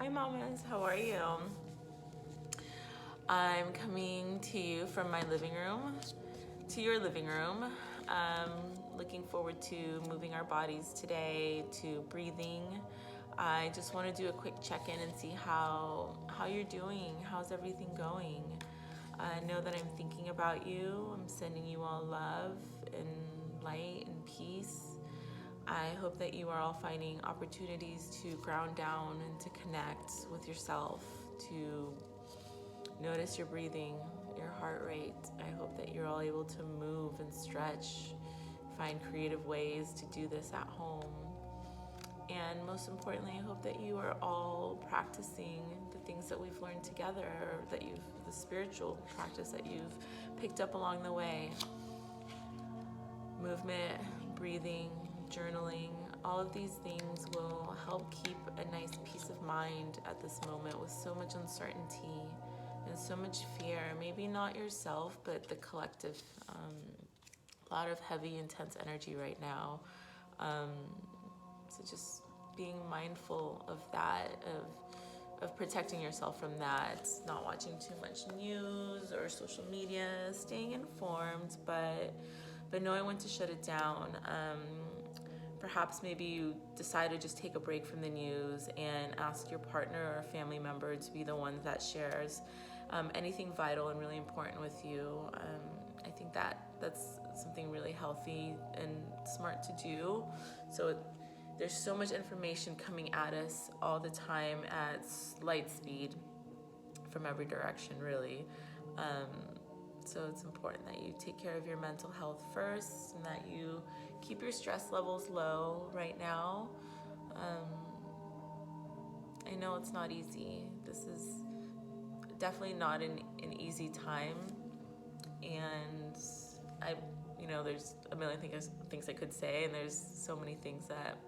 Hi mamas, how are you? I'm coming to you from my living room to your living room. Looking forward to moving our bodies today, to breathing. I just want to do a quick check-in and see how you're doing. How's everything going? I know that I'm thinking about you. I'm sending you all love and light and peace. I hope that you are all finding opportunities to ground down and to connect with yourself, to notice your breathing, your heart rate. I hope that you're all able to move and stretch, find creative ways to do this at home. And most importantly, I hope that you are all practicing the things that we've learned together, or the spiritual practice that you've picked up along the way. Movement, breathing, journaling, all of these things will help keep a nice peace of mind at this moment with so much uncertainty and so much fear. Maybe not yourself, but the collective. A lot of heavy, intense energy right now. So just being mindful of that, of protecting yourself from that, not watching too much news or social media, staying informed, but knowing when to shut it down. Perhaps maybe you decide to just take a break from the news and ask your partner or family member to be the one that shares anything vital and really important with you. I think that's something really healthy and smart to do. So there's so much information coming at us all the time at light speed from every direction, really. So it's important that you take care of your mental health first and that you keep your stress levels low right now. I know it's not easy. This is definitely not an easy time. And there's a million things I could say, and there's so many things that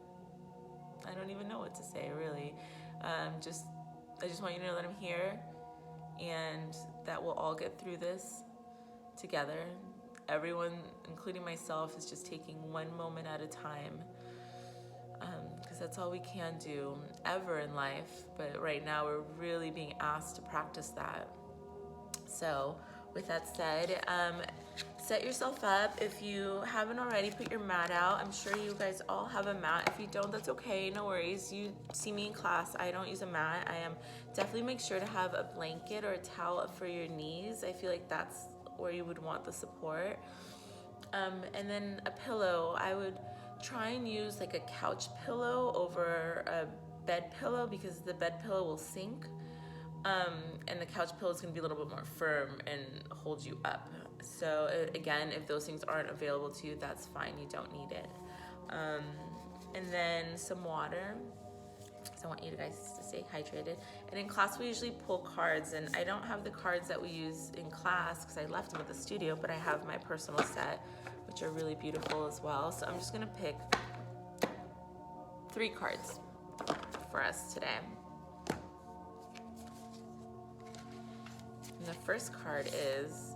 I don't even know what to say, really. I just want you to know that I'm here and that we'll all get through this together. Everyone, including myself, is just taking one moment at a time, because that's all we can do ever in life. But right now we're really being asked to practice that. So with that said, set yourself up. If you haven't already, put your mat out. I'm sure you guys all have a mat. If you don't, that's okay, no worries. You see me in class, I don't use a mat. Definitely make sure to have a blanket or a towel up for your knees. I feel like that's where you would want the support. And then a pillow. I would try and use like a couch pillow over a bed pillow, because the bed pillow will sink. And the couch pillow is going to be a little bit more firm and hold you up. So again, if those things aren't available to you, that's fine. You don't need it. And then some water. So I want you guys to stay hydrated. And in class, we usually pull cards. And I don't have the cards that we use in class because I left them at the studio, but I have my personal set, which are really beautiful as well. So I'm just going to pick 3 cards for us today. And the first card is,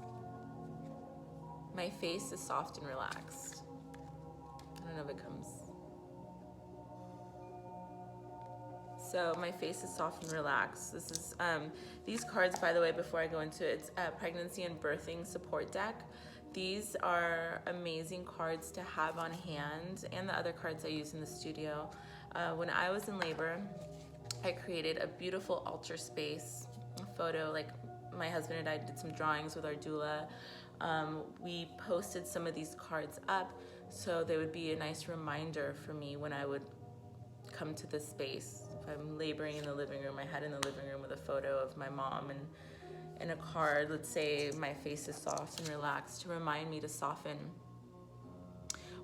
my face is soft and relaxed. I don't know if it comes. So my face is soft and relaxed. This is these cards, by the way, before I go into it, it's a pregnancy and birthing support deck. These are amazing cards to have on hand, and the other cards I use in the studio. When I was in labor, I created a beautiful altar space, a photo, like my husband and I did some drawings with our doula. We posted some of these cards up so they would be a nice reminder for me when I would come to this space. If I'm laboring in the living room, I had in the living room with a photo of my mom and a card, let's say my face is soft and relaxed, to remind me to soften.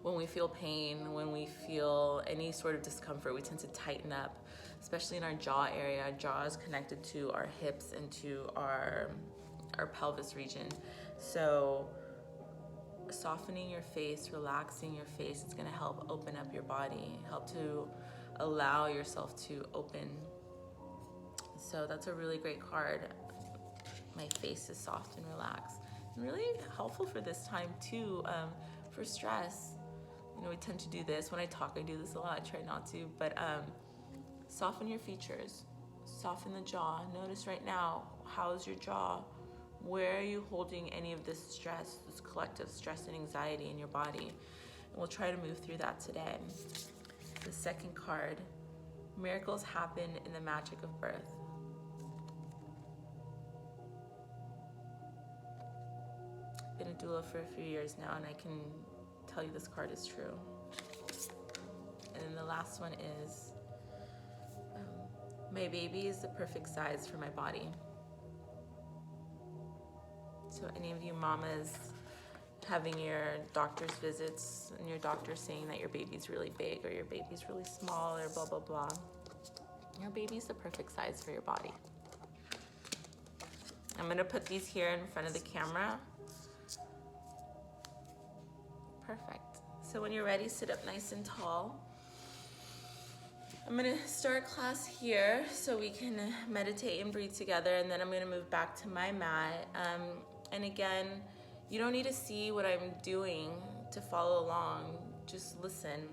When we feel pain, when we feel any sort of discomfort, we tend to tighten up, especially in our jaw area. Our jaw is connected to our hips and to our pelvis region. So softening your face, relaxing your face, it's gonna help open up your body, help to allow yourself to open. So that's a really great card. My face is soft and relaxed. And really helpful for this time too, for stress. We tend to do this. When I talk, I do this a lot. I try not to, but soften your features. Soften the jaw. Notice right now, how's your jaw? Where are you holding any of this stress, this collective stress and anxiety in your body? And we'll try to move through that today. The second card, miracles happen in the magic of birth. I've been a doula for a few years now, and I can tell you this card is true. And then the last one is, my baby is the perfect size for my body. So any of you mamas having your doctor's visits and your doctor saying that your baby's really big or your baby's really small or blah, blah, blah. Your baby's the perfect size for your body. I'm gonna put these here in front of the camera. Perfect. So when you're ready, sit up nice and tall. I'm gonna start class here so we can meditate and breathe together, and then I'm gonna move back to my mat. And again, you don't need to see what I'm doing to follow along, just listen.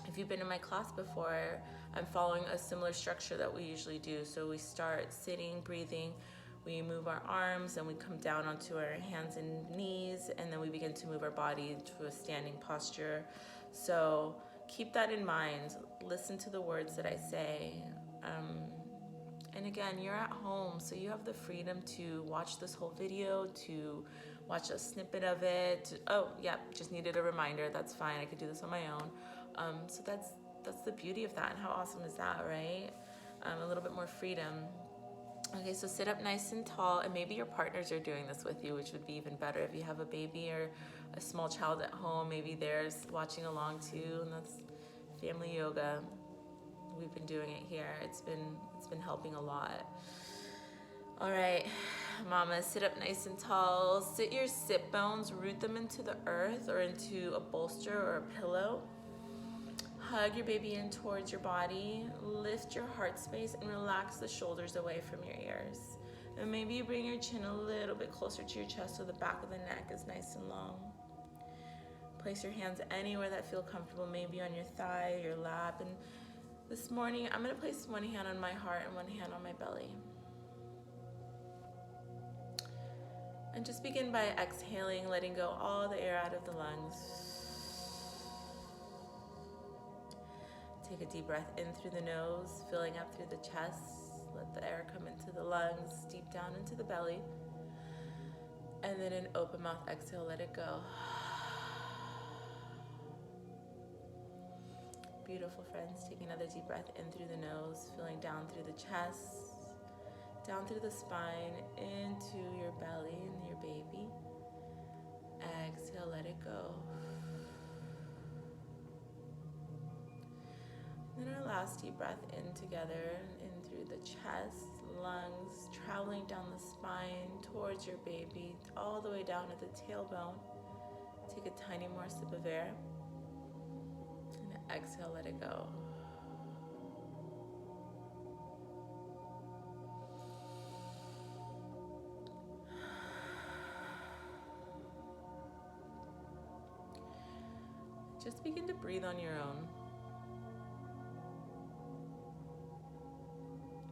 If you've been in my class before, I'm following a similar structure that we usually do. So we start sitting, breathing, we move our arms and we come down onto our hands and knees, and then we begin to move our body to a standing posture. So keep that in mind. Listen to the words that I say. And again, you're at home, so you have the freedom to watch this whole video, to watch a snippet of it. Oh, yeah, just needed a reminder. That's fine. I could do this on my own. So that's the beauty of that, and how awesome is that, right? A little bit more freedom. Okay, so sit up nice and tall, and maybe your partners are doing this with you, which would be even better. If you have a baby or a small child at home, maybe they're watching along too, and that's family yoga. We've been doing it here. It's been helping a lot. All right, mama, sit up nice and tall. Sit your sit bones, root them into the earth or into a bolster or a pillow. Hug your baby in towards your body. Lift your heart space and relax the shoulders away from your ears. And maybe you bring your chin a little bit closer to your chest so the back of the neck is nice and long. Place your hands anywhere that feel comfortable, maybe on your thigh, your lap. And this morning, I'm gonna place one hand on my heart and one hand on my belly. And just begin by exhaling, letting go all the air out of the lungs. Take a deep breath in through the nose, filling up through the chest. Let the air come into the lungs, deep down into the belly. And then an open mouth exhale, let it go. Beautiful, friends. Take another deep breath in through the nose, filling down through the chest, down through the spine, into your belly and your baby. Exhale, let it go. Then our last deep breath in together, in through the chest, lungs, traveling down the spine towards your baby, all the way down to the tailbone. Take a tiny more sip of air. And exhale, let it go. Just begin to breathe on your own.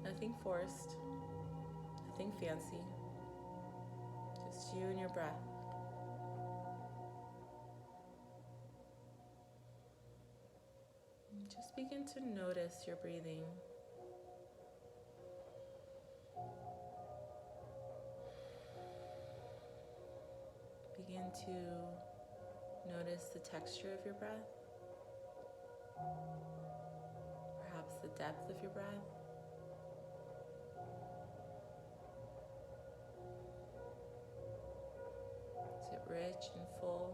Nothing forced, nothing fancy, just you and your breath. And just begin to notice your breathing. Begin to notice the texture of your breath, perhaps the depth of your breath. Is it rich and full?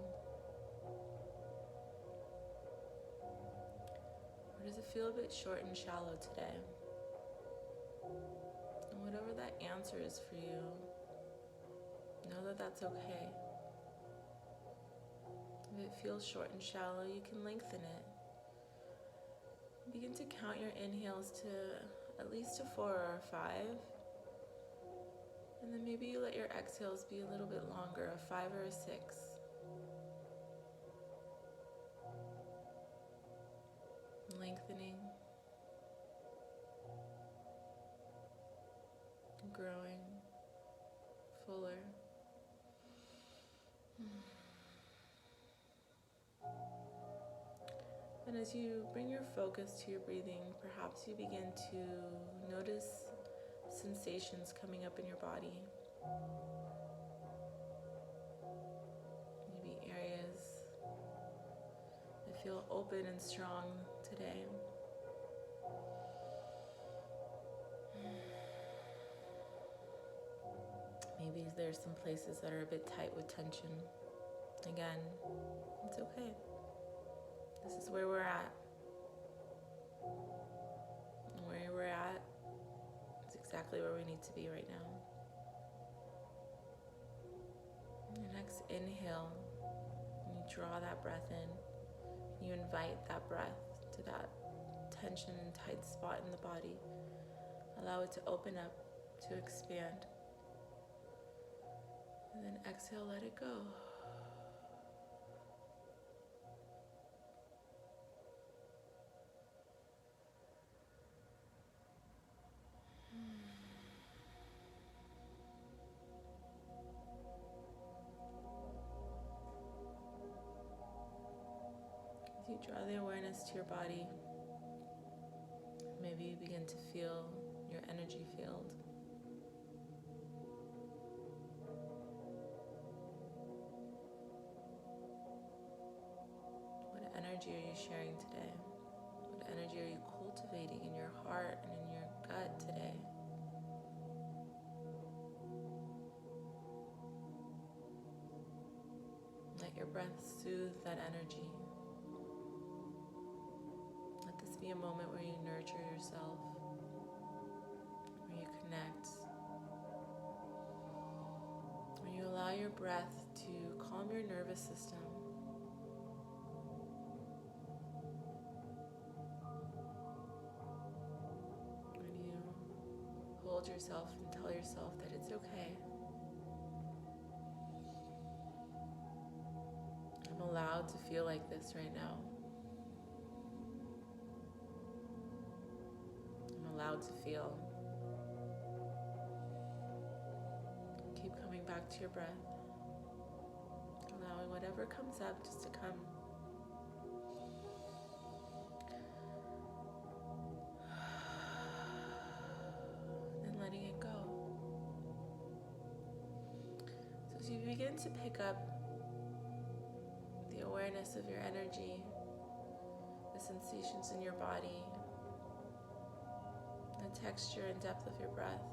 Or does it feel a bit short and shallow today? And whatever that answer is for you, know that that's okay. If it feels short and shallow, you can lengthen it. Begin to count your inhales to at least a 4 or a 5. And then maybe you let your exhales be a little bit longer, a 5 or a 6. Lengthening. growing fuller. And as you bring your focus to your breathing, perhaps you begin to notice sensations coming up in your body. Maybe areas that feel open and strong today. Maybe there's some places that are a bit tight with tension. Again, it's okay. This is where we're at. And where we're at is exactly where we need to be right now. Your next inhale, and you draw that breath in. You invite that breath to that tension and tight spot in the body. Allow it to open up, to expand. And then exhale, let it go. As you draw the awareness to your body, maybe you begin to feel your energy field. What energy are you sharing today? What energy are you cultivating in your heart and in your gut today? Let your breath soothe that energy. Let this be a moment where you nurture yourself, where you connect, where you allow your breath to calm your nervous system. When you hold yourself and tell yourself that it's okay. I'm allowed to feel like this right now. I'm allowed to feel. Keep coming back to your breath. Allowing whatever comes up just to come. And letting it go. So as you begin to pick up the awareness of your energy, the sensations in your body, the texture and depth of your breath.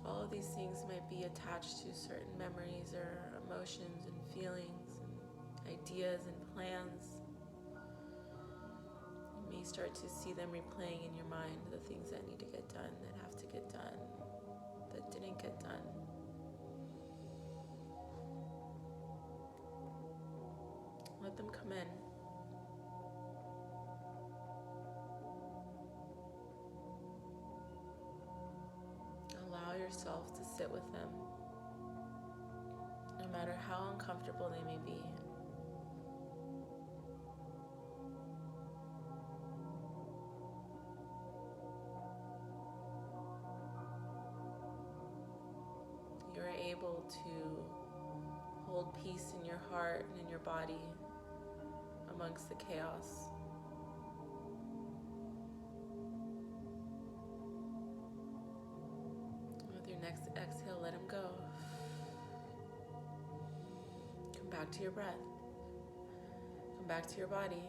All of these things might be attached to certain memories or emotions and feelings and ideas and plans. You may start to see them replaying in your mind, the things that need to get done, that have to get done, that didn't get done. Let them come in. Allow yourself to sit with them, no matter how uncomfortable they may be. You're able to hold peace in your heart and in your body amongst the chaos. With your next exhale, let them go. Come back to your breath. Come back to your body.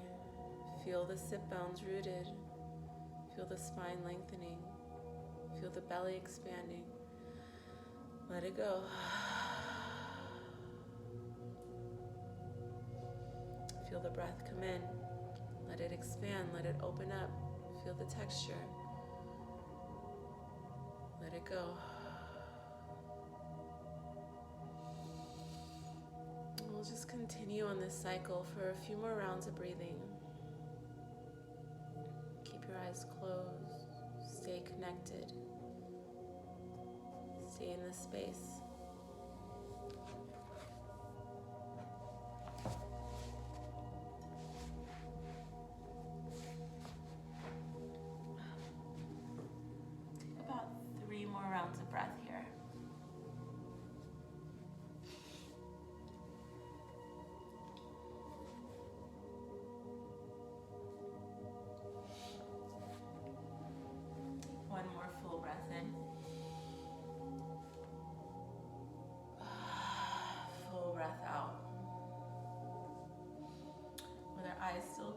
Feel the sit bones rooted. Feel the spine lengthening. Feel the belly expanding. Let it go. Feel the breath come in. Let it expand. Let it open up. Feel the texture. Let it go. We'll just continue on this cycle for a few more rounds of breathing. Keep your eyes closed. Stay connected. Stay in this space.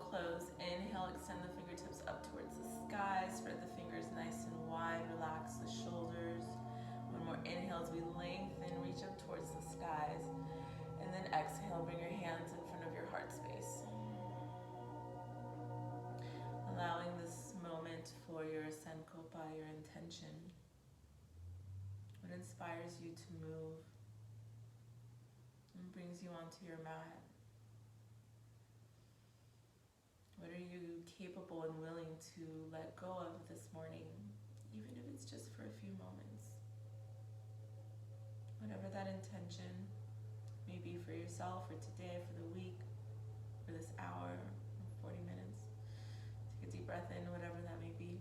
close. Inhale, extend the fingertips up towards the sky. Spread the fingers nice and wide. Relax the shoulders. One more inhale as we lengthen, reach up towards the skies. And then exhale, bring your hands in front of your heart space. Allowing this moment for your sankopa, your intention. What inspires you to move and brings you onto your mat? What are you capable and willing to let go of this morning, even if it's just for a few moments? Whatever that intention may be for yourself, for today, for the week, for this hour, 40 minutes. Take a deep breath in, whatever that may be.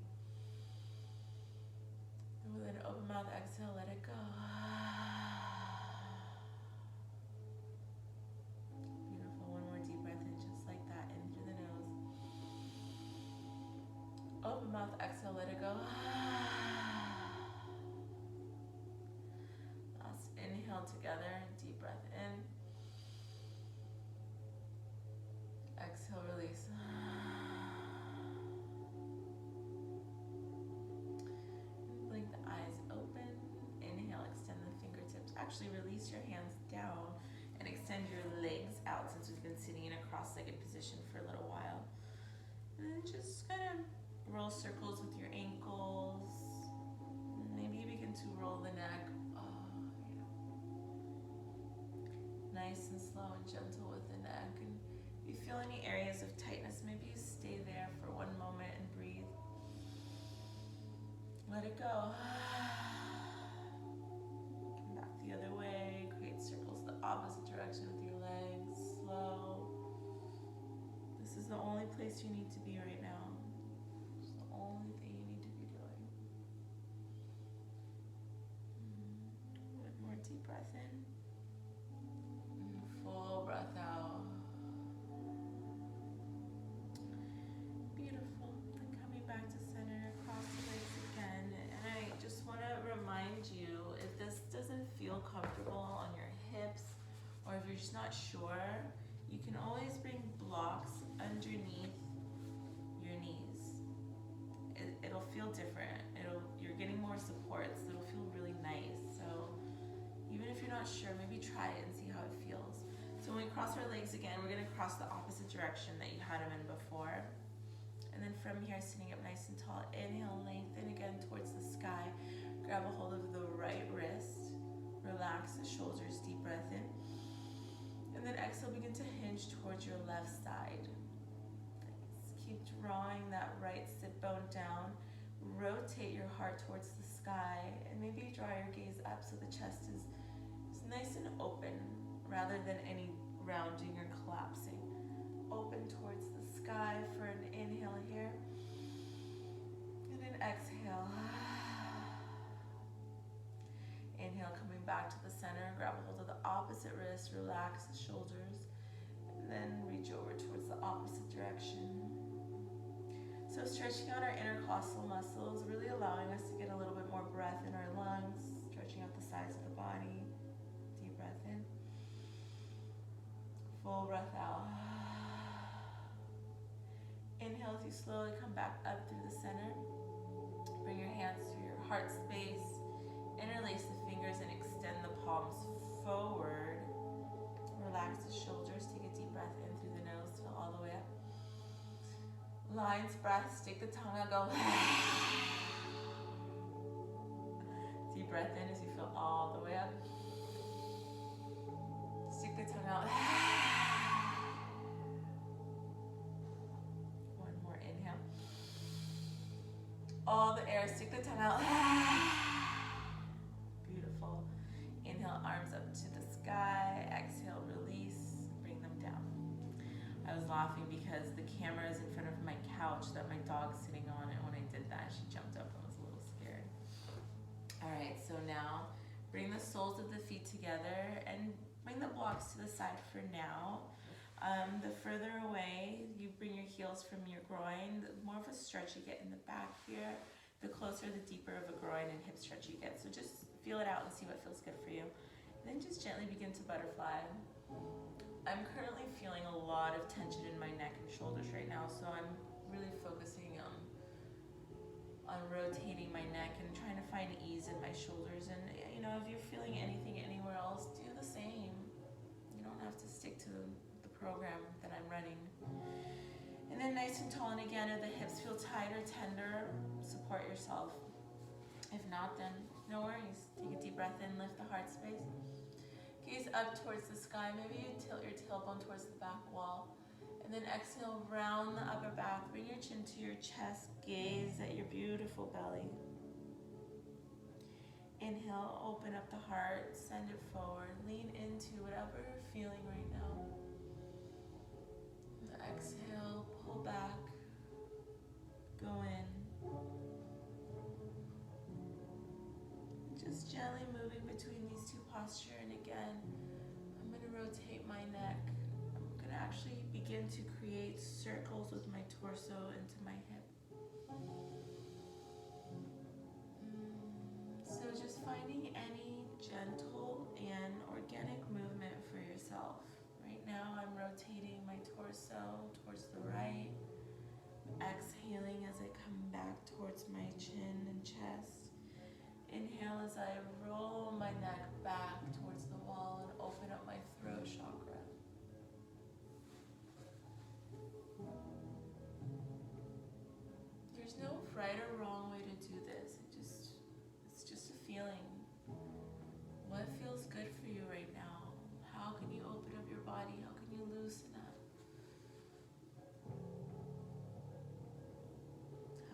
And with an open mouth exhale, let it go. Beautiful. One more deep breath in, just like that, in through the nose. Open mouth exhale, let it go. Last inhale together, deep breath in. Exhale, release. Blink the eyes open. Inhale, extend the fingertips. Actually, release your hands down and extend your legs out since we've been sitting in a cross-legged position for a little while. And then just kind of roll circles with your ankles. Maybe begin to roll the neck. Nice and slow and gentle with the neck. And if you feel any areas of tightness, maybe you stay there for one moment and breathe. Let it go. Come back the other way. Create circles the opposite direction with your legs. Slow. This is the only place you need to be right now. It's the only thing you need to be doing. One more deep breath in. Full breath out. Beautiful. And coming back to center, cross the legs again. And I just want to remind you, if this doesn't feel comfortable on your hips, or if you're just not sure, you can always bring blocks underneath your knees. It'll feel different. You're getting more support, so it'll feel really nice. So even if you're not sure, maybe try it and see how it feels. So when we cross our legs again, we're going to cross the opposite direction that you had them in before. And then from here, sitting up nice and tall, inhale, lengthen again towards the sky. Grab a hold of the right wrist. Relax the shoulders, deep breath in. And then exhale, begin to hinge towards your left side. Nice. Keep drawing that right sit bone down. Rotate your heart towards the sky. And maybe draw your gaze up so the chest is nice and open, rather than any rounding or collapsing. Open towards the sky for an inhale here. And an exhale. Inhale, coming back to the center. Grab a hold of the opposite wrist. Relax the shoulders. And then reach over towards the opposite direction. So stretching out our intercostal muscles, really allowing us to get a little bit more breath in our lungs. Stretching out the sides of the body. Deep breath in. Full breath out. Inhale as you slowly come back up through the center. Bring your hands to your heart space. Interlace the fingers and extend the palms forward. Relax the shoulders. Take a deep breath in through the nose. Fill all the way up. Lion's breath. Stick the tongue out. Go. Deep breath in as you fill all the way up. Stick the tongue out. One more inhale. All the air, stick the tongue out. Beautiful. Inhale, arms up to the sky. Exhale, release. Bring them down. I was laughing because the camera is in front of my couch that my dog's sitting on, and when I did that, she jumped up and was a little scared. All right, so now bring the soles of the feet together and bring the blocks to the side for now. The further away you bring your heels from your groin, the more of a stretch you get in the back here, the closer, the deeper of a groin and hip stretch you get. So just feel it out and see what feels good for you. And then just gently begin to butterfly. I'm currently feeling a lot of tension in my neck and shoulders right now, so I'm really focusing on rotating my neck and trying to find ease in my shoulders. And you know, if you're feeling anything anywhere else, do the same. You don't have to stick to the program that I'm running. And then nice and tall, and again, if the hips feel tight or tender, support yourself. If not, then no worries. Take a deep breath in, lift the heart space. Gaze up towards the sky. Maybe you tilt your tailbone towards the back wall. And then exhale, round the upper back. Bring your chin to your chest. Gaze at your beautiful belly. Inhale, open up the heart. Send it forward. Lean into whatever you're feeling right now. And exhale, pull back. Go in. Just gently moving between these two postures. And again, I'm going to rotate my neck. I'm going to actually begin to create circles with my torso into my hip. So just finding any gentle and organic movement for yourself. Right now I'm rotating my torso towards the right. Exhaling as I come back towards my chin and chest. Inhale as I roll my neck back towards the wall and open up my throat chakra. There's no right or wrong way to do this. It's just a feeling. What feels good for you right now? How can you open up your body? How can you loosen up?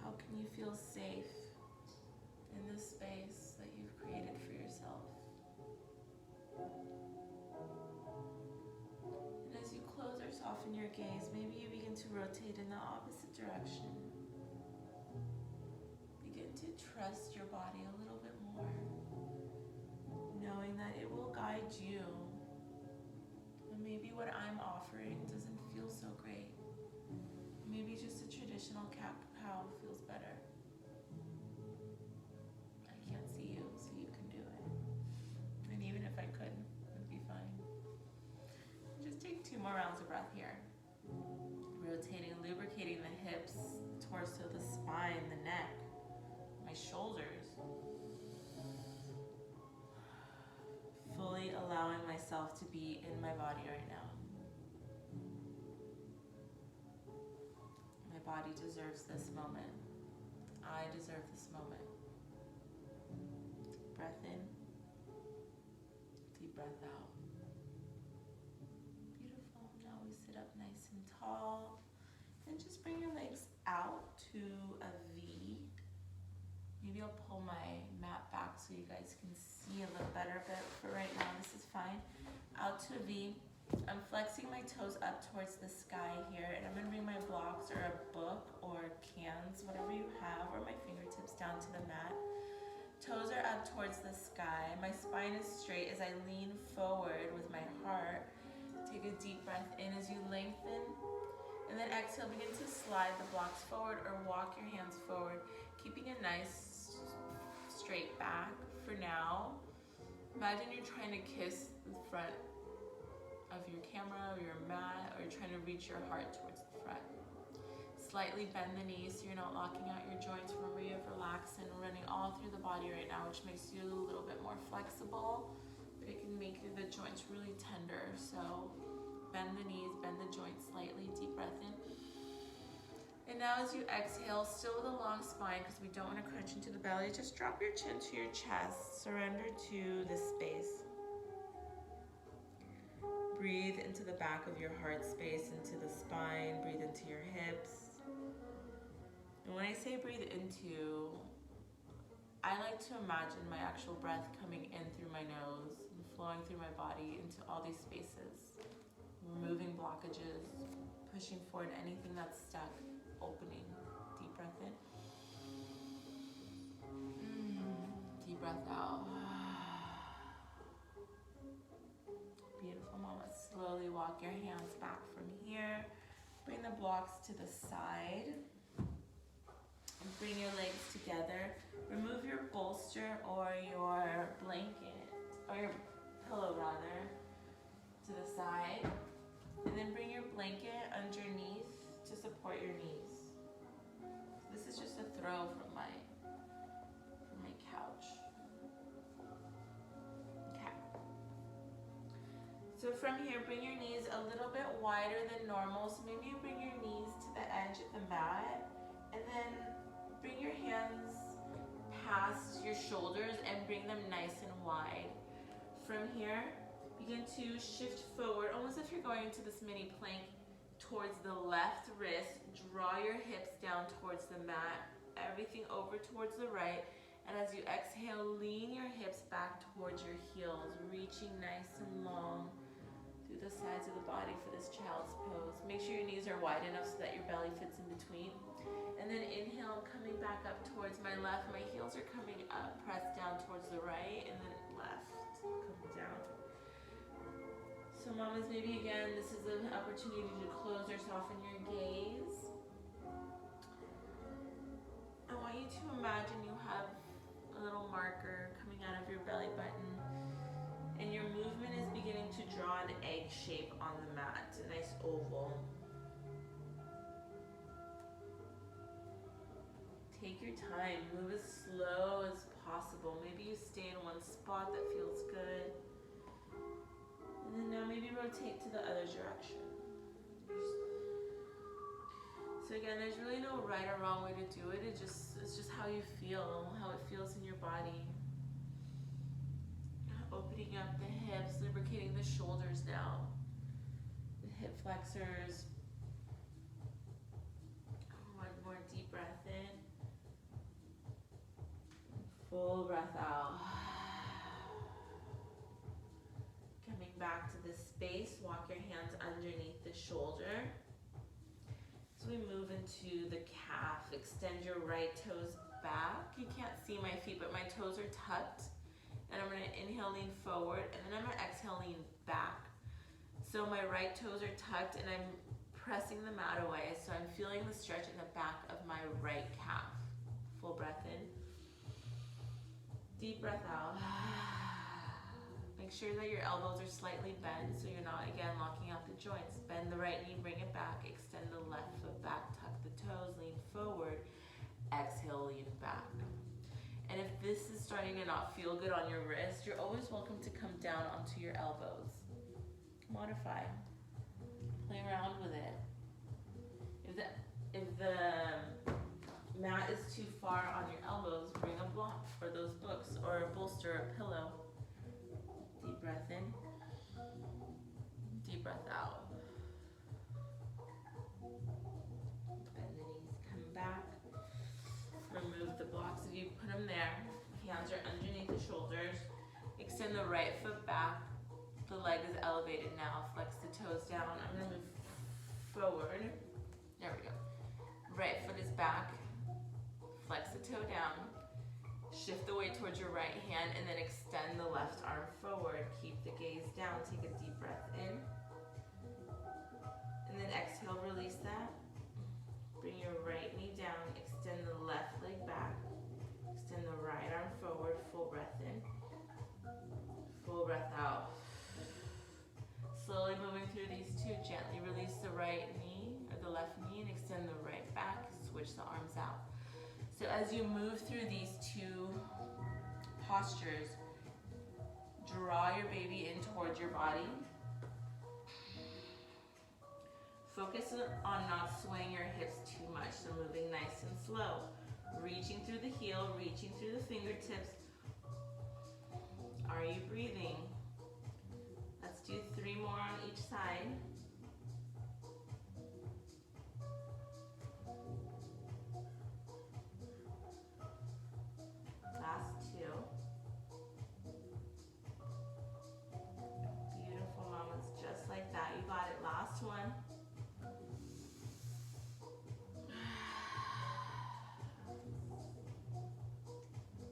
How can you feel safe in this space that you've created for yourself? And as you close or soften your gaze, maybe you begin to rotate in the opposite direction. Begin to trust your body a little bit more, knowing that it will guide you. And maybe what I'm offering doesn't feel so great. Maybe just a traditional cat-cow feels better. I can't see you, so you can do it. And even if I could, it would be fine. Just take 2 more rounds of breath here. Rotating, lubricating the hips, torso, the spine, the neck, my shoulders. Fully allowing myself to be in my body right now. My body deserves this moment. I deserve this moment. Breath in. Deep breath out. Beautiful. Now we sit up nice and tall. And just bring your legs out to a V. Maybe I'll pull my mat back so you guys can see a little better, but for right now this is fine. Out to a V. I'm flexing my toes up towards the sky here, and I'm going to bring my blocks or a book or cans, whatever you have, or my fingertips down to the mat. Toes are up towards the sky. My spine is straight as I lean forward with my heart. Take a deep breath in as you lengthen, and then exhale, begin to slide the blocks forward or walk your hands forward, keeping a nice straight back. For now, imagine you're trying to kiss the front of your camera or your mat, or you're trying to reach your heart towards the front. Slightly bend the knees so you're not locking out your joints. Remember, you have relaxed and running all through the body right now, which makes you a little bit more flexible, but it can make the joints really tender. So bend the knees, bend the joints slightly, deep breath in. And now as you exhale, still with a long spine, because we don't want to crunch into the belly, just drop your chin to your chest. Surrender to this space. Breathe into the back of your heart space, into the spine, breathe into your hips. And when I say breathe into, I like to imagine my actual breath coming in through my nose and flowing through my body into all these spaces, removing blockages, pushing forward anything that's stuck, opening. Deep breath in. Deep breath out. Beautiful moment. Slowly walk your hands back from here. Bring the blocks to the side. And bring your legs together. Remove your bolster or your blanket, or your pillow rather, to the side. And then bring your blanket underneath to support your knees. This is just a throw from my couch. Okay. So from here, bring your knees a little bit wider than normal. So maybe you bring your knees to the edge of the mat, and then bring your hands past your shoulders and bring them nice and wide. From here, begin to shift forward, almost if you're going into this mini plank, towards the left wrist. Draw your hips down towards the mat, everything over towards the right. And as you exhale, lean your hips back towards your heels, reaching nice and long through the sides of the body for this child's pose. Make sure your knees are wide enough so that your belly fits in between. And then inhale, coming back up towards my left. My heels are coming up, press down towards the right, and then left, come down. So mamas, maybe again, this is an opportunity to close or soften your gaze. I want you to imagine you have a little marker coming out of your belly button, and your movement is beginning to draw an egg shape on the mat, a nice oval. Take your time, move as slow as possible. Maybe you stay in one spot that feels good. And then now maybe rotate to the other direction. So again, there's really no right or wrong way to do it. It's just how you feel, how it feels in your body. Opening up the hips, lubricating the shoulders now. The hip flexors. One more deep breath in. Full breath out. Coming back to this space, walk your hands underneath the shoulder. So we move into the calf. Extend your right toes back. You can't see my feet, but my toes are tucked. And I'm gonna inhale, lean forward, and then I'm gonna exhale, lean back. So my right toes are tucked and I'm pressing the mat away. So I'm feeling the stretch in the back of my right calf. Full breath in. Deep breath out. Make sure that your elbows are slightly bent so you're not, again, locking out the joints. Bend the right knee, bring it back. Extend the left foot back, tuck the toes, lean forward. Exhale, lean back. And if this is starting to not feel good on your wrist, you're always welcome to come down onto your elbows. Modify. Play around with it. If the mat is too far on your elbows, bring a block for those books or a bolster or a pillow. Deep breath in. Deep breath out. Bend the knees, come back. Remove the blocks if you put them there. Hands are underneath the shoulders. Extend the right foot back. The leg is elevated now. Flex the toes down. I'm going to move forward. There we go. Right foot is back. Flex the toe down. Shift the weight towards your right hand and then extend the left arm forward. Keep the gaze down. Take a deep breath in. And then exhale, release that. Bring your right knee down. Extend the left leg back. Extend the right arm forward. Full breath in. Full breath out. Slowly moving through these two. Gently release the right knee or the left knee and extend the right back. Switch the arms out. So as you move through these two postures, draw your baby in towards your body. Focus on not swaying your hips too much, so moving nice and slow. Reaching through the heel, reaching through the fingertips. Are you breathing? Let's do 3 more on each side. Last 2. Beautiful, mamas, just like that. You got it. Last one.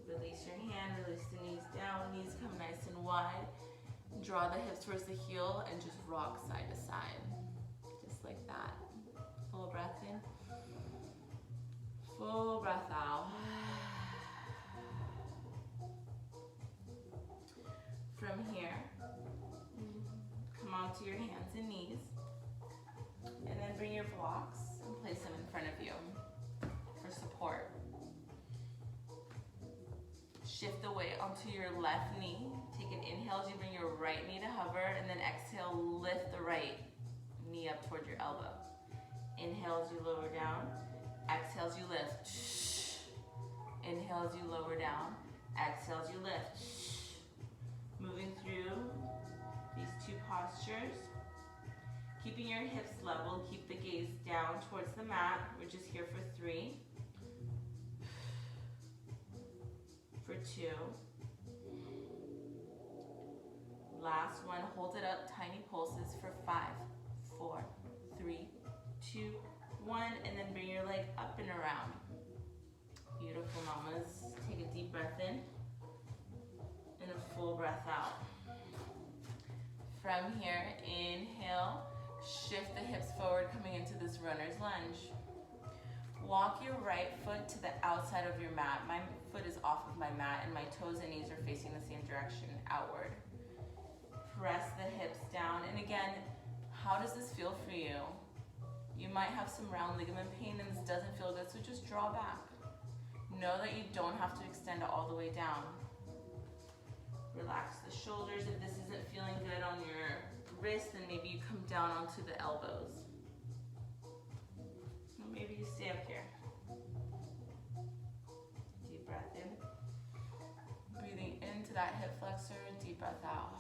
Release your hand, release the knees down. Knees come nice and wide. Draw the hips towards the heel and just rock side to side. Just like that. Full breath in. Full breath out. From here, come onto your hands and knees. Shift the weight onto your left knee. Take an inhale as you bring your right knee to hover, and then exhale, lift the right knee up towards your elbow. Inhale as you lower down. Exhale as you lift. Inhale as you lower down. Exhale as you lift. Moving through these two postures. Keeping your hips level, keep the gaze down towards the mat. We're just here for 3. For 2. Last one, hold it up, tiny pulses for 5, 4, 3, 2, 1, and then bring your leg up and around. Beautiful, mamas. Take a deep breath in and a full breath out. From here, inhale, shift the hips forward, coming into this runner's lunge. Walk your right foot to the outside of your mat. My foot is off of my mat and my toes and knees are facing the same direction, outward. Press the hips down. And again, how does this feel for you? You might have some round ligament pain and this doesn't feel good, so just draw back. Know that you don't have to extend it all the way down. Relax the shoulders. If this isn't feeling good on your wrist, then maybe you come down onto the elbows. Maybe you stay up here. Deep breath in. Breathing into that hip flexor, deep breath out.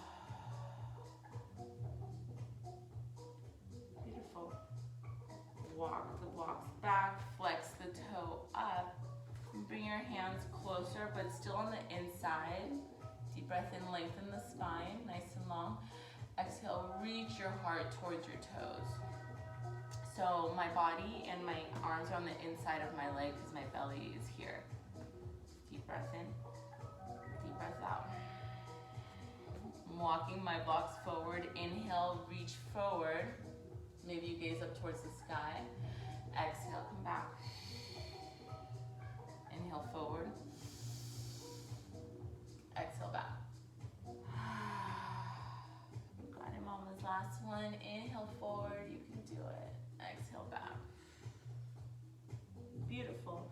Beautiful. Walk the blocks back, flex the toe up. Bring your hands closer, but still on the inside. Deep breath in, lengthen the spine, nice and long. Exhale, reach your heart towards your toes. So my body and my arms are on the inside of my leg because my belly is here. Deep breath in, deep breath out. I'm walking my blocks forward. Inhale, reach forward. Maybe you gaze up towards the sky. Exhale, come back. Inhale forward. Exhale back. Got it, mamas. Last one. Inhale forward. You can do it. Exhale back. Beautiful.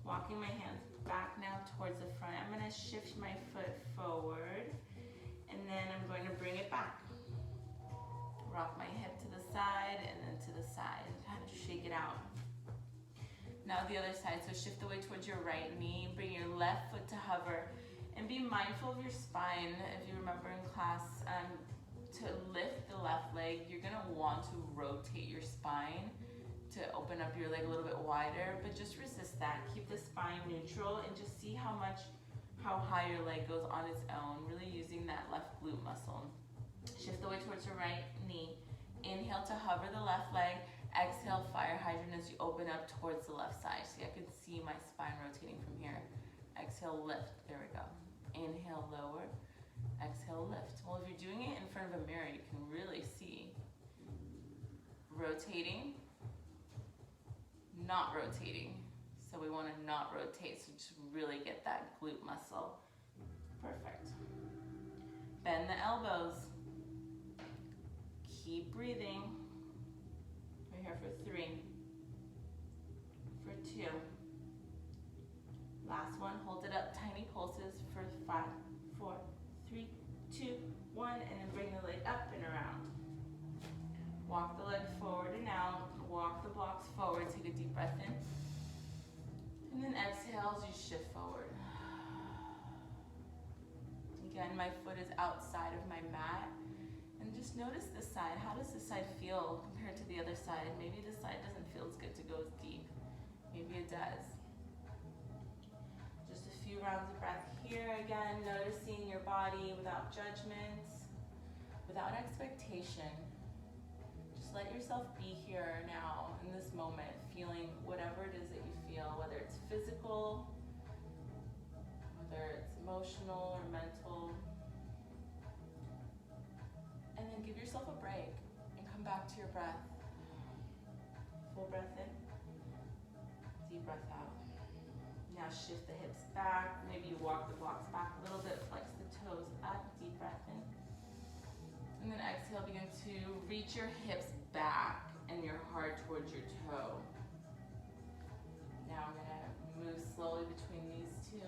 Walking my hands back now towards the front. I'm going to shift my foot forward and then I'm going to bring it back. Rock my hip to the side and then to the side. Kind of shake it out. Now the other side. So shift the weight towards your right knee. Bring your left foot to hover and be mindful of your spine. If you remember in class, to lift the left leg, you're gonna want to rotate your spine to open up your leg a little bit wider, but just resist that. Keep the spine neutral and just see how high your leg goes on its own, really using that left glute muscle. Shift the weight towards your right knee. Inhale to hover the left leg. Exhale, fire hydrant as you open up towards the left side. See, I can see my spine rotating from here. Exhale, lift. There we go. Inhale, lower. Exhale, lift. Well, if you're doing it in front of a mirror, you can really see. Rotating, not rotating. So we want to not rotate, so just really get that glute muscle. Perfect. Bend the elbows. Keep breathing. We're here for 3, for 2. Last one, hold it up, tiny pulses for 5, 4, 3, 2, 1, and then bring the leg up and around. Walk the leg forward and out, walk the blocks forward, take a deep breath in, and then exhale as you shift forward. Again, my foot is outside of my mat, and just notice this side. How does this side feel compared to the other side? Maybe this side doesn't feel as good to go as deep. Maybe it does. Just a few rounds of breath here. Again, noticing your body without judgment, without expectation. Just let yourself be here now in this moment, feeling whatever it is that you feel, whether it's physical, whether it's emotional or mental. And then give yourself a break and come back to your breath. Full breath in, deep breath out. Now shift the hips back. Maybe you walk the blocks back a little bit, flex the toes up, deep breath in. And then exhale, begin to reach your hips back and your heart towards your toe. Now I'm gonna move slowly between these two.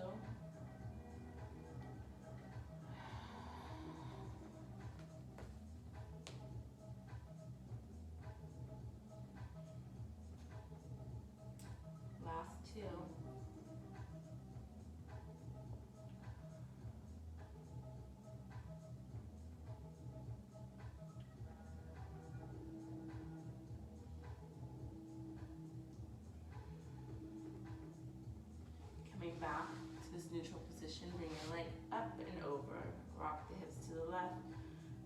coming back to this neutral position. Bring your leg up and over. Rock the hips to the left,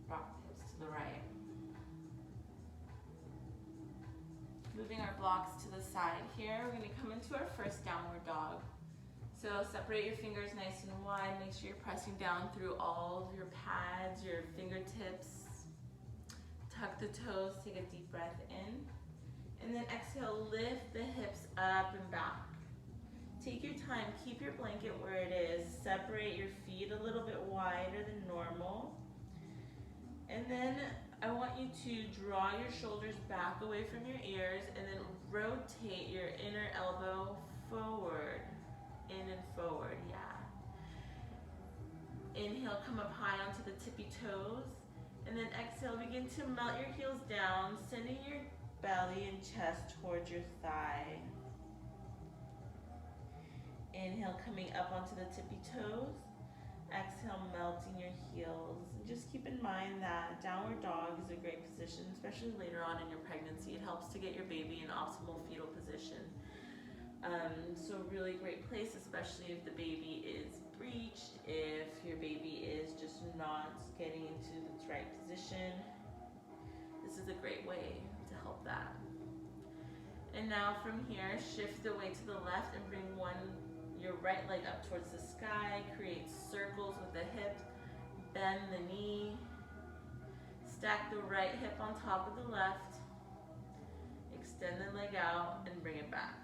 rock the hips to the right. Moving our blocks to the side here, we're going to come into our first downward dog. So separate your fingers nice and wide. Make sure you're pressing down through all of your pads, your fingertips. Tuck the toes, take a deep breath in. And then exhale, lift the hips up and back. Take your time, keep your blanket where it is. Separate your feet a little bit wider than normal. And then I want you to draw your shoulders back away from your ears and then rotate your inner elbow forward. In and forward, yeah. Inhale, come up high onto the tippy toes. And then exhale, begin to melt your heels down, sending your belly and chest towards your thigh. Inhale, coming up onto the tippy toes. Exhale, melting your heels. And just keep in mind that downward dog is a great position, especially later on in your pregnancy. It helps to get your baby in optimal fetal position. So really great place, especially if the baby is breached, if your baby is just not getting into its right position. This is a great way to help that. And now from here, shift the weight to the left and bring your right leg up towards the sky. Create circles with the hips. Bend the knee. Stack the right hip on top of the left. Extend the leg out and bring it back.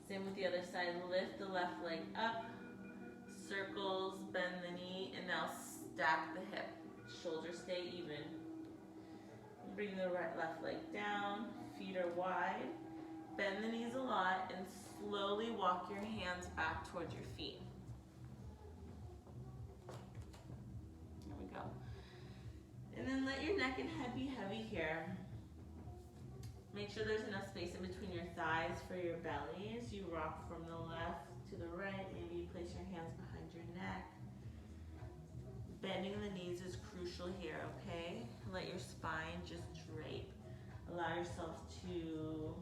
Same with the other side. Lift the left leg up. Circles, bend the knee, and now stack the hip. Shoulders stay even. Bring the left leg down. Feet are wide. Bend the knees a lot and slowly walk your hands back towards your feet. There we go. And then let your neck and head be heavy here. Make sure there's enough space in between your thighs for your belly as you rock from the left to the right. Maybe you place your hands behind your neck. Bending the knees is crucial here, okay? Let your spine just drape. Allow yourself to,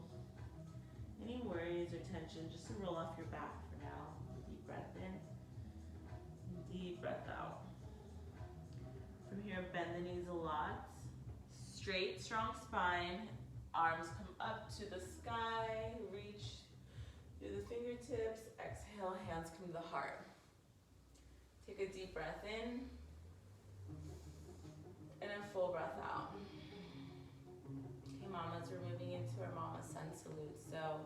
any worries or tension, just to roll off your back for now. Deep breath in, deep breath out. From here, bend the knees a lot. Straight, strong spine. Arms come up to the sky, reach through the fingertips. Exhale, hands come to the heart. Take a deep breath in and a full breath out. Okay, mamas, we're moving into our mama sun salute. So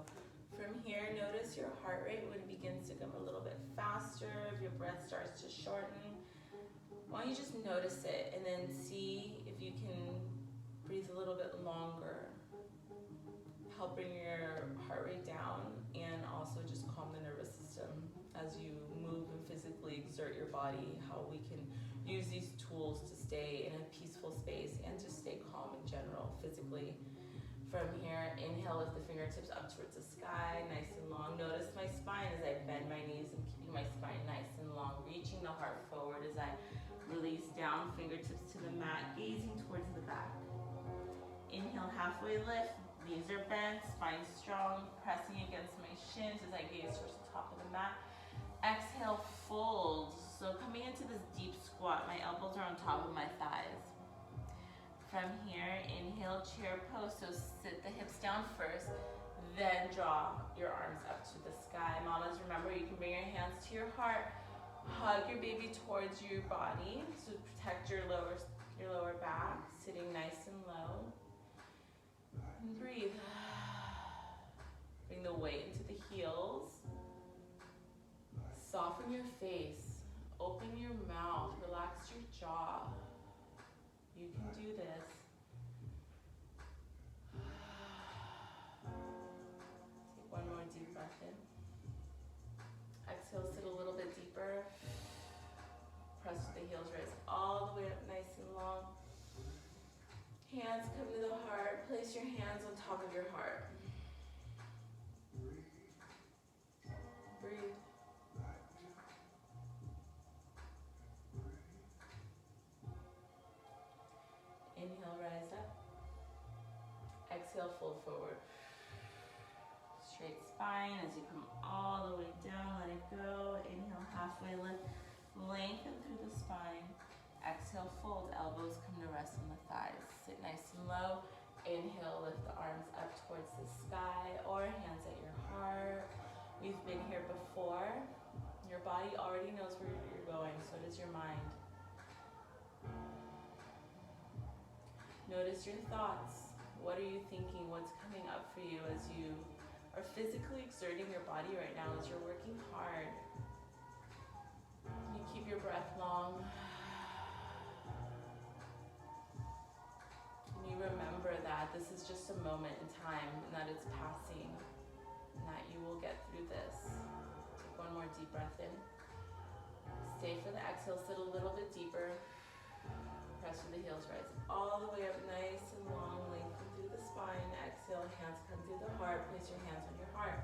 from here, notice your heart rate when it begins to come a little bit faster, if your breath starts to shorten. Why don't you just notice it and then see if you can breathe a little bit longer. Help bring your heart rate down and also just calm the nervous system as you move and physically exert your body, how we can use these tools to stay in a peaceful space and to stay calm in general, physically. From here, inhale, lift the fingertips up towards the sky, nice and long. Notice my spine as I bend my knees and keeping my spine nice and long, reaching the heart forward as I release down, fingertips to the mat, gazing towards the back. Inhale, halfway lift. Knees are bent, spine strong, pressing against my shins as I gaze towards the top of the mat. Exhale, fold. So coming into this deep squat, my elbows are on top of my thighs. From here, inhale, chair pose. So sit the hips down first, then draw your arms up to the sky. Mamas, remember you can bring your hands to your heart. Hug your baby towards your body. So protect your lower back, sitting nice and low. And breathe. Bring the weight into the heels. Soften your face. Open your mouth. Relax your jaw. You can do this. Take one more deep breath in. Exhale, sit a little bit deeper. Press the heels, rise all the way up nice and long. Hands come to the heart. Place your hands on top of your heart. Breathe. Inhale, rise up. Exhale, fold forward. straight spine. As you come all the way down, let it go. Inhale, halfway lift, lengthen through the spine. Exhale, fold, elbows come to rest on the thighs. Sit nice and low. Inhale, lift the arms up towards the sky or hands at your heart. We've been here before. Your body already knows where you're going, so does your mind. Notice your thoughts. What are you thinking? What's coming up for you as you are physically exerting your body right now, as you're working hard? You keep your breath long. Can you remember that this is just a moment in time and that it's passing and that you will get through this? Take one more deep breath in. Stay for the exhale, sit a little bit deeper. Press through the heels, rise all the way up, nice and long, lengthen through the spine. Exhale, hands come through the heart. Place your hands on your heart.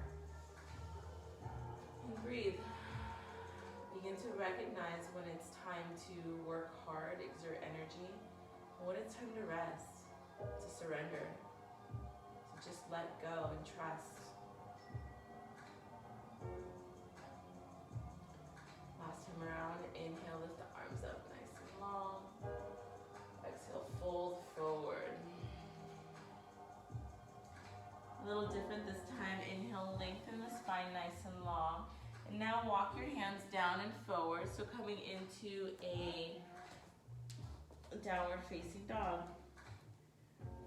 And breathe. Begin to recognize when it's time to work hard, exert energy, and when it's time to rest, to surrender, to just let go and trust. Last time around, inhale, lift the arms up nice and long. Exhale, fold forward. A little different this time. Inhale, lengthen the spine nice and long. And now walk your hands down and forward. So coming into a downward facing dog.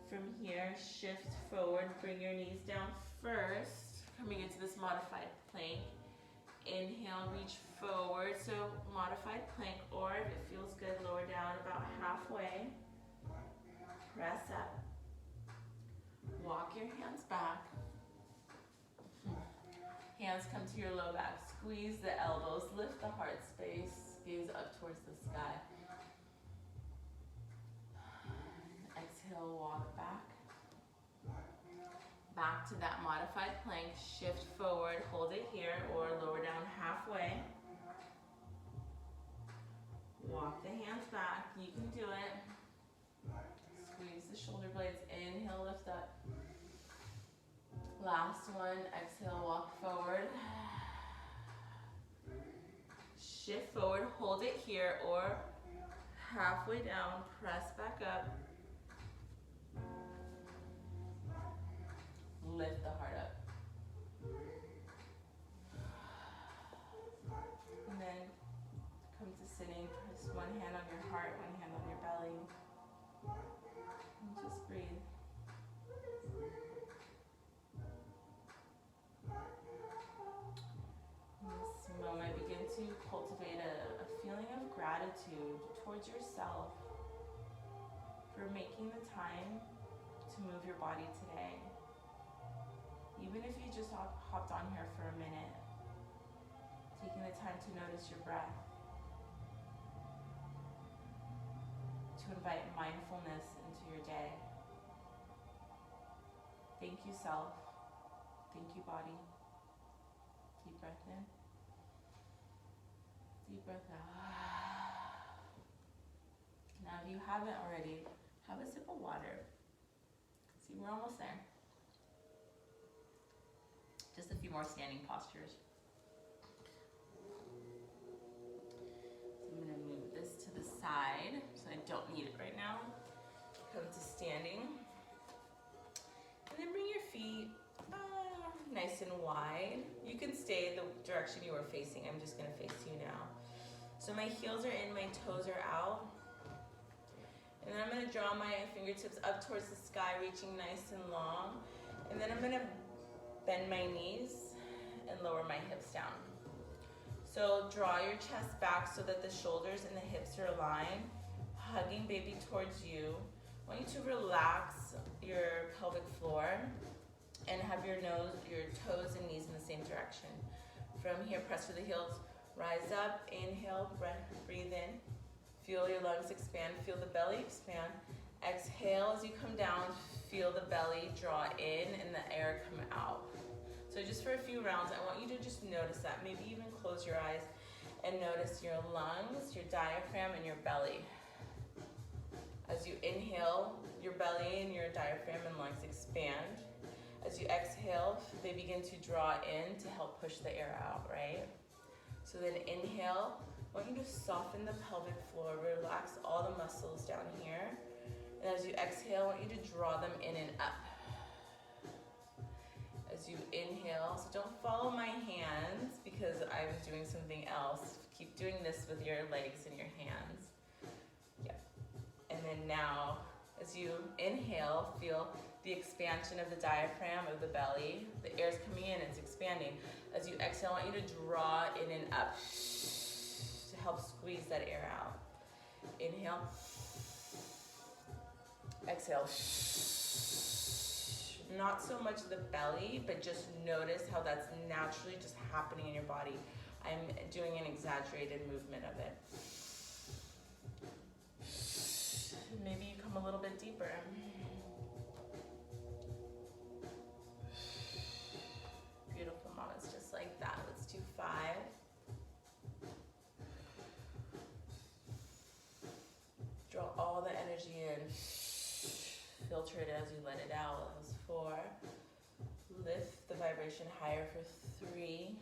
From here, shift forward. Bring your knees down first. Coming into this modified plank. Inhale, reach forward. So modified plank, or if it feels good, lower down about halfway. Press up. Walk your hands back. Hands come to your low back. Squeeze the elbows. Lift the heart space. Gaze up towards the sky. Exhale, walk back. Back to that modified plank. Shift forward. Hold it here or lower down halfway. Walk the hands back. You can do it. Squeeze the shoulder blades. Inhale, lift up. Last one. Exhale, walk forward. Shift forward. Hold it here or halfway down. Press back up. Lift the heart up. And then come to sitting. Press one hand on your heart, one hand on your belly. And just breathe. In this moment, begin to cultivate a feeling of gratitude towards yourself for making the time to move your body today. Even if you just hopped on here for a minute, taking the time to notice your breath, to invite mindfulness into your day. Thank you, self. Thank you, body. Deep breath in. Deep breath out. Now, if you haven't already, have a sip of water. See, we're almost there. Just a few more standing postures. So I'm going to move this to the side, so I don't need it right now. Come to standing. And then bring your feet nice and wide. You can stay the direction you were facing. I'm just going to face you now. So my heels are in, my toes are out. And then I'm going to draw my fingertips up towards the sky, reaching nice and long. And then I'm going to bend my knees and lower my hips down. So draw your chest back so that the shoulders and the hips are aligned, hugging baby towards you. I want you to relax your pelvic floor and have your toes and knees in the same direction. From here, press through the heels, rise up, inhale, breathe in. Feel your lungs expand, feel the belly expand. Exhale as you come down, feel the belly draw in and the air come out. So just for a few rounds, I want you to just notice that. Maybe even close your eyes and notice your lungs, your diaphragm, and your belly. As you inhale, your belly and your diaphragm and lungs expand. As you exhale, they begin to draw in to help push the air out, right? So then inhale, I want you to soften the pelvic floor, relax all the muscles down here. And as you exhale, I want you to draw them in and up. As you inhale, so don't follow my hands because I'm doing something else. Keep doing this with your legs and your hands. Yeah. And then now, as you inhale, feel the expansion of the diaphragm of the belly. The air's coming in, it's expanding. As you exhale, I want you to draw in and up to help squeeze that air out. Inhale. Exhale. Not so much the belly, but just notice how that's naturally just happening in your body. I'm doing an exaggerated movement of it. Maybe you come a little bit deeper. Beautiful, mamas, just like that. Let's do 5. Draw all the energy in. Filter it as you let it out. That was 4. Lift the vibration higher for 3.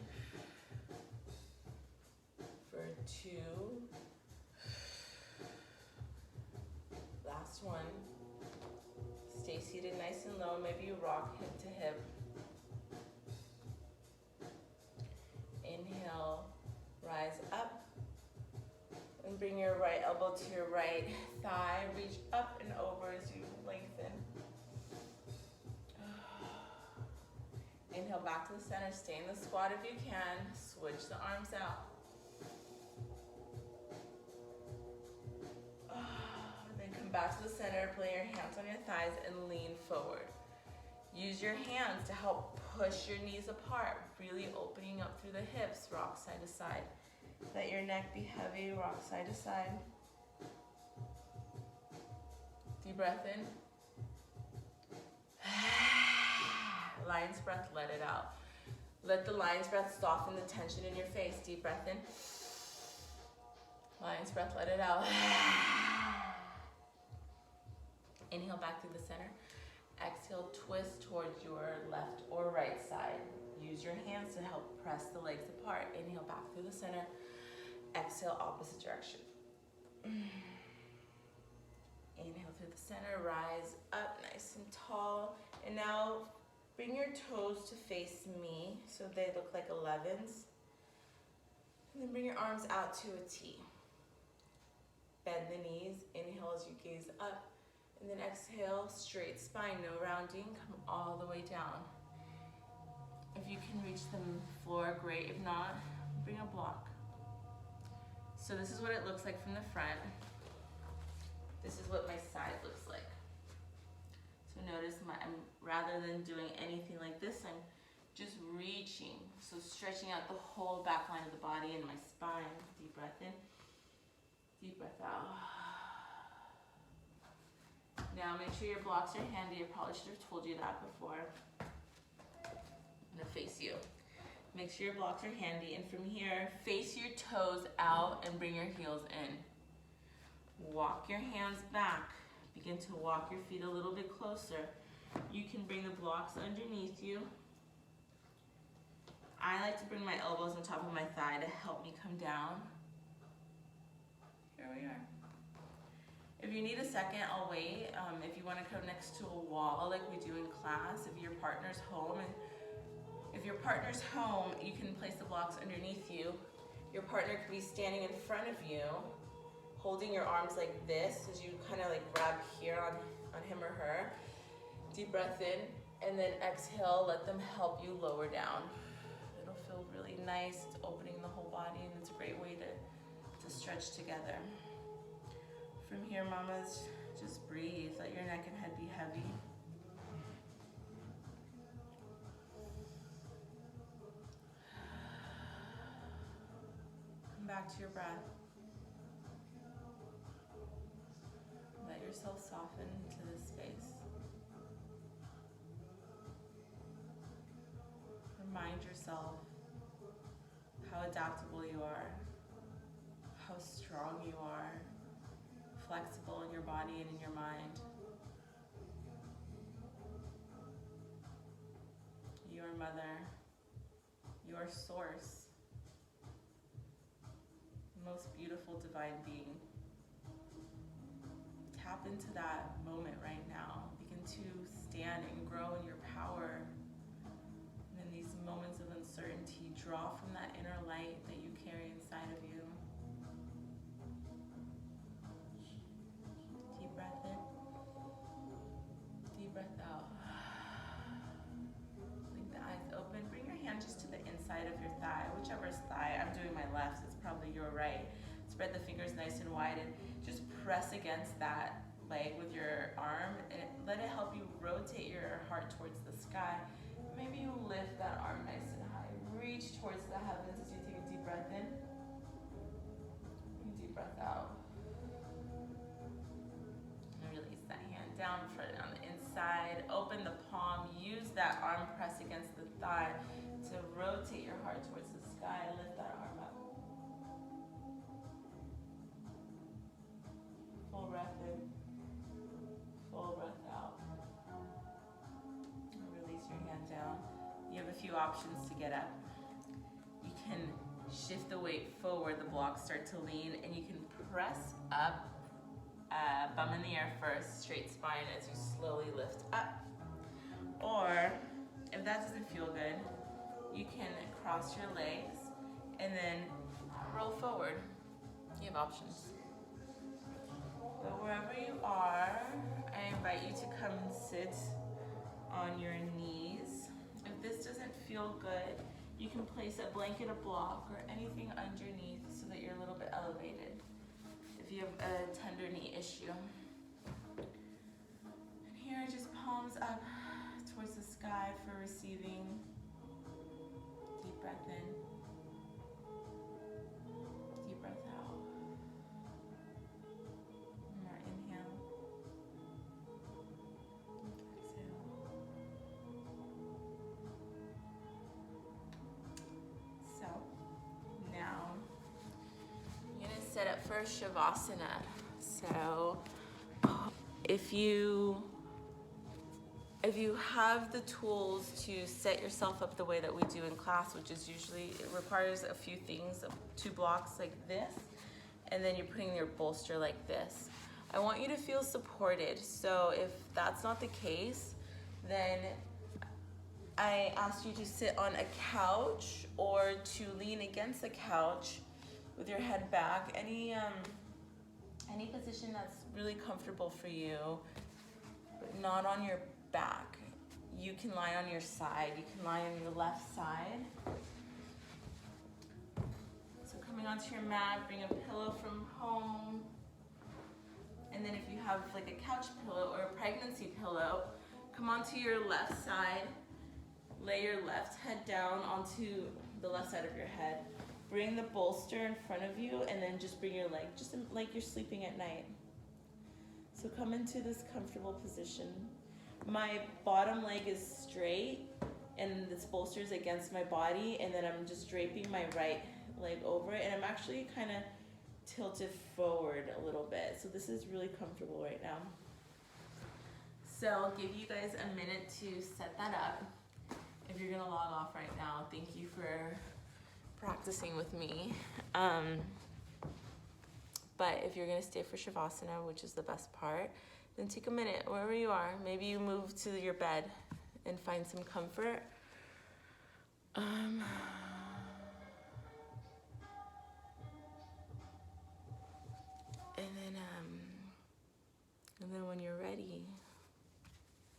For 2. Last one. Stay seated nice and low. Maybe you rock hip to hip. Inhale, rise up. And bring your right elbow to your right thigh. Reach up and over as you lengthen. Inhale back to the center. Stay in the squat if you can. Switch the arms out. Then come back to the center. Put your hands on your thighs and lean forward. Use your hands to help push your knees apart. Really opening up through the hips. Rock side to side. Let your neck be heavy. Rock side to side. Deep breath in. Lion's breath, let it out. Let the lion's breath soften the tension in your face. Deep breath in. Lion's breath, let it out. Inhale back through the center. Exhale, twist towards your left or right side. Use your hands to help press the legs apart. Inhale back through the center. Exhale, opposite direction. Inhale through the center, rise up nice and tall. And now bring your toes to face me so they look like 11s. And then bring your arms out to a T. Bend the knees, inhale as you gaze up. And then exhale, straight spine, no rounding, come all the way down. If you can reach the floor, great. If not, bring a block. So this is what it looks like from the front. This is what my side looks like. So notice rather than doing anything like this, I'm just reaching. So stretching out the whole back line of the body and my spine. Deep breath in, deep breath out. Now make sure your blocks are handy. I probably should have told you that before. I'm gonna face you. Make sure your blocks are handy, and from here, face your toes out and bring your heels in. Walk your hands back. Begin to walk your feet a little bit closer. You can bring the blocks underneath you. I like to bring my elbows on top of my thigh to help me come down. Here we are. If you need a second, I'll wait. If you want to come next to a wall like we do in class, if your partner's home, you can place the blocks underneath you. Your partner could be standing in front of you, holding your arms like this as you kind of like grab here on him or her. Deep breath in, and then exhale, let them help you lower down. It'll feel really nice. It's opening the whole body, and it's a great way to stretch together. From here, mamas, just breathe. Let your neck and head be heavy. Come back to your breath. Let yourself soften into this space. Remind yourself how adaptable you are, how strong you are, flexible in your body and in your mind. your mother, your source, most beautiful divine being. Tap into that moment right now. Begin to stand and grow in your power. And in these moments of uncertainty, draw from that inner light that you carry inside of you. Deep breath in. Deep breath out. Leave the eyes open. Bring your hand just to the inside of your thigh, whichever is thigh. I'm doing my left, it's probably your right. Spread the fingers nice and wide and just press against that leg with your arm and let it help you rotate your heart towards the sky. Maybe you lift that arm nice and high. Reach towards the heavens as you take a deep breath in and deep breath out. And release that hand down on the inside. Open the palm. Use that arm press against the thigh to rotate your heart towards the sky. Lift that arm up. Full breath in. Full breath out. And release your hand down. You have a few options to get up. You can shift the weight forward, the blocks start to lean, and you can press up, bum in the air first, straight spine as you slowly lift up. Or, if that doesn't feel good, you can cross your legs and then roll forward. You have options. But wherever you are, I invite you to come and sit on your knees. If this doesn't feel good, you can place a blanket, a block, or anything underneath so that you're a little bit elevated if you have a tender knee issue. And here, just palms up towards the sky for receiving. Deep breath in. Deep breath out. One more inhale. Exhale. So, now I'm going to set up for Shavasana. So, if you have the tools to set yourself up the way that we do in class, which is usually, it requires a few things, 2 blocks like this, and then you're putting your bolster like this. I want you to feel supported. So if that's not the case, then I ask you to sit on a couch or to lean against the couch with your head back. Any position that's really comfortable for you, but not on your back. You can lie on your side. You can lie on your left side. So coming onto your mat, bring a pillow from home. And then if you have like a couch pillow or a pregnancy pillow, come onto your left side. Lay your left head down onto the left side of your head. Bring the bolster in front of you and then just bring your leg, just like you're sleeping at night. So come into this comfortable position. My bottom leg is straight and this bolster is against my body, and then I'm just draping my right leg over it, and I'm actually kind of tilted forward a little bit. So this is really comfortable right now. So I'll give you guys a minute to set that up. If you're gonna log off right now, thank you for practicing with me. But if you're gonna stay for Shavasana, which is the best part, then take a minute wherever you are. Maybe you move to your bed and find some comfort. And then when you're ready,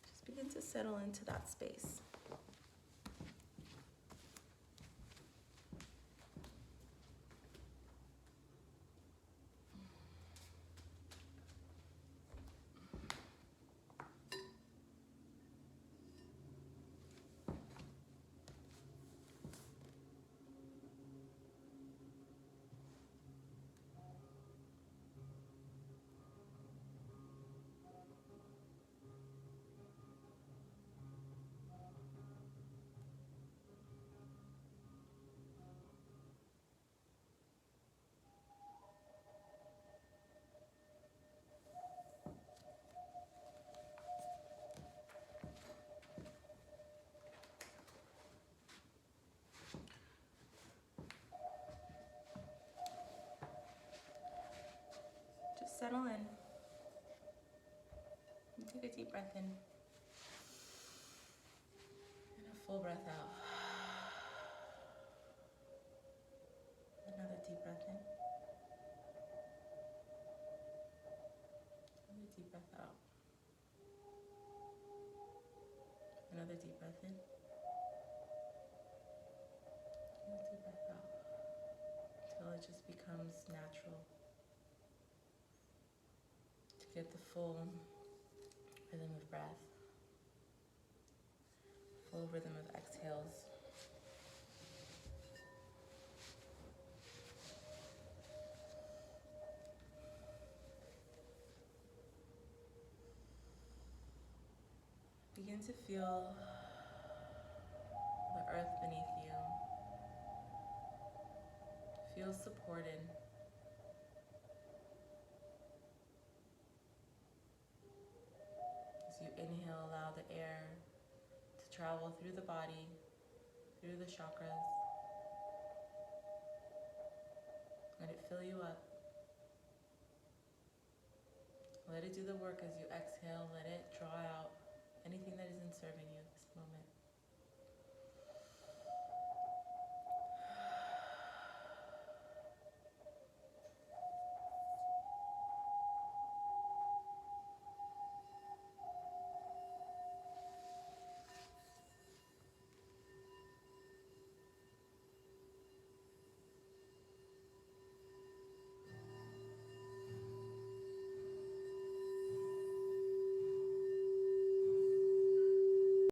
just begin to settle into that space. settle in. And take a deep breath in. And a full breath out. Another deep breath in. Another deep breath out. Another deep breath in. Another deep breath out. Until it just becomes natural to get the full rhythm of breath, full rhythm of exhales. Begin to feel the earth beneath you. Feel supported. As you inhale, allow the air to travel through the body, through the chakras. Let it fill you up. Let it do the work as you exhale. Let it draw out anything that isn't serving you at this moment.